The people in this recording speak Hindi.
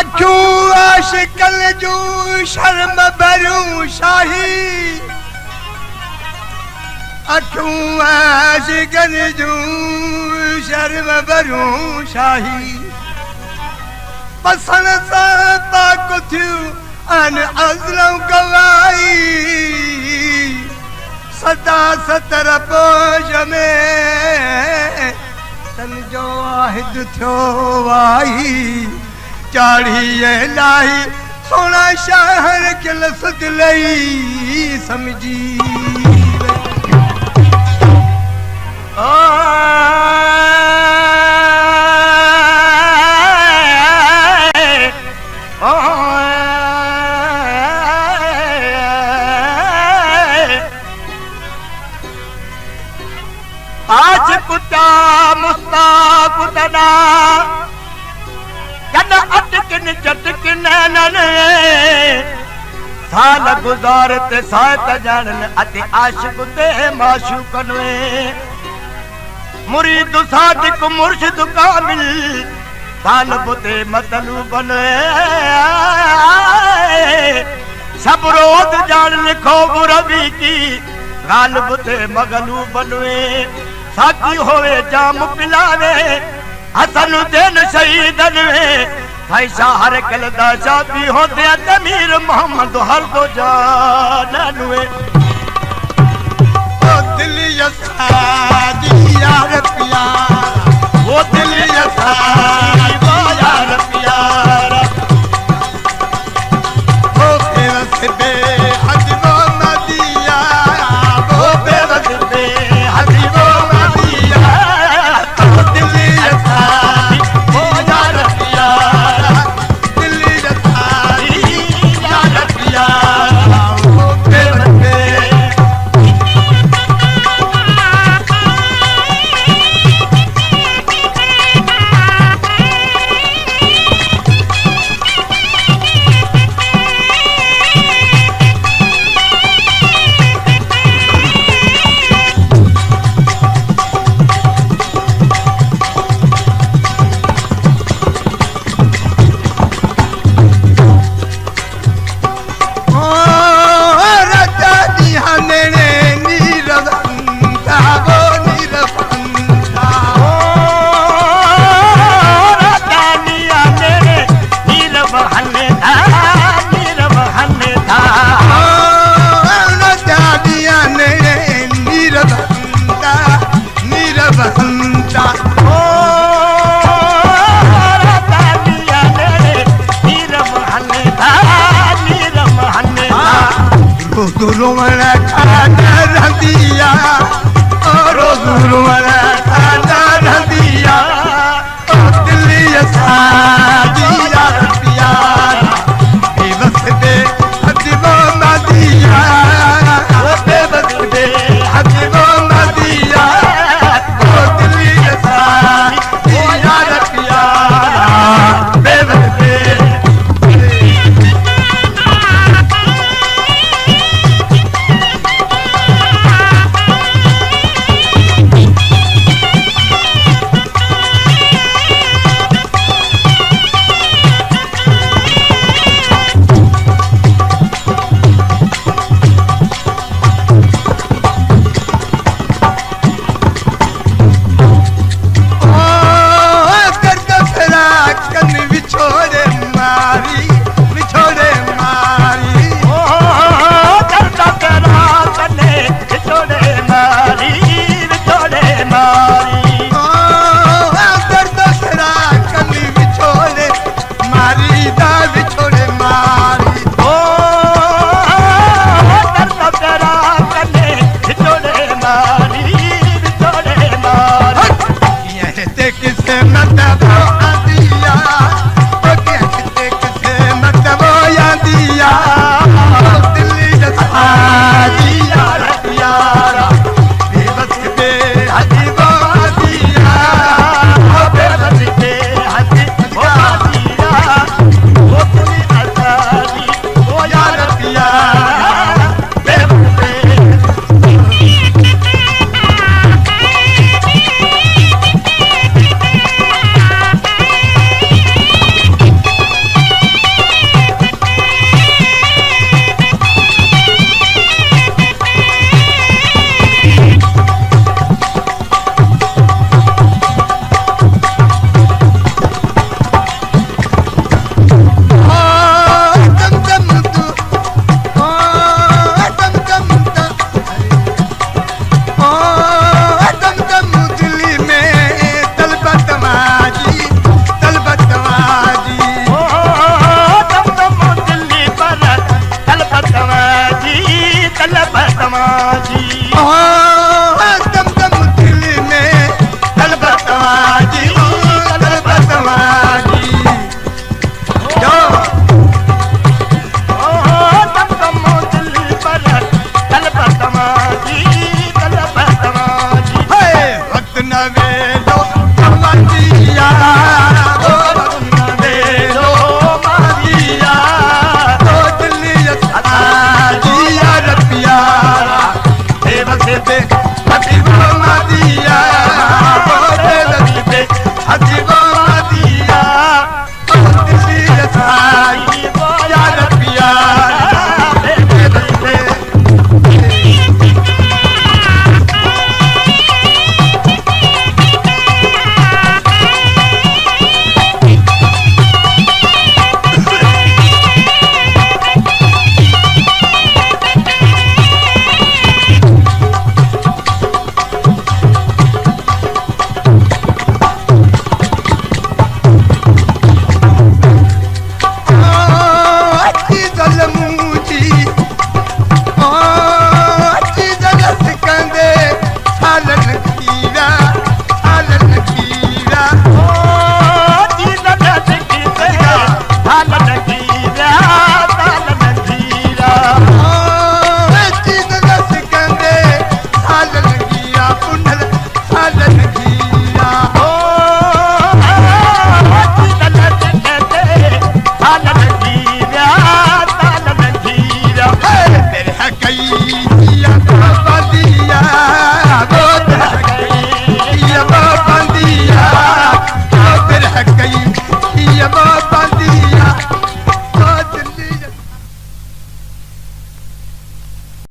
अखियूं आशिकन जूं शर्म भरियूं शाही अखियूं आशिकन जूं शर्म भरियूं शाही पसंद सां पाक थियूं अन अज़लूं गवाई सदा सतर पोश में तन जो वाहिद थियो वाई चाढ़ी लाही सोना शहर के लसद लई समझी आज कुत्ता मुस्ताक कुतना कन अटकिन चटकिन नने साल गुजारते सात जानन अति आशिक ते माशूकन वे मुरीद सादिक मुर्शिद कामिल तालब ते मतलूबन सब रोज जानन खौफ रवि की गालिब ते मगलूबन साकी होवे जाम पिलावे हसन दिन शहीदन में फैसा हर कल दाशा भी होते तमीर मोहम्मद हर दो जानन वे ओ दिल यसादी यार प्यारा वो दिल यसादी यार प्यारा ओ बेवस बे हजबो मदिया वो बेवस बे हजबो रोमना खाना रंदिया और रोमना खाना रंदिया दिल सादी यार प्यारा बेबस बे हजबो मदिया बेबस बे हजबो मदिया दिल सादी यार प्यारा बेबस बे सा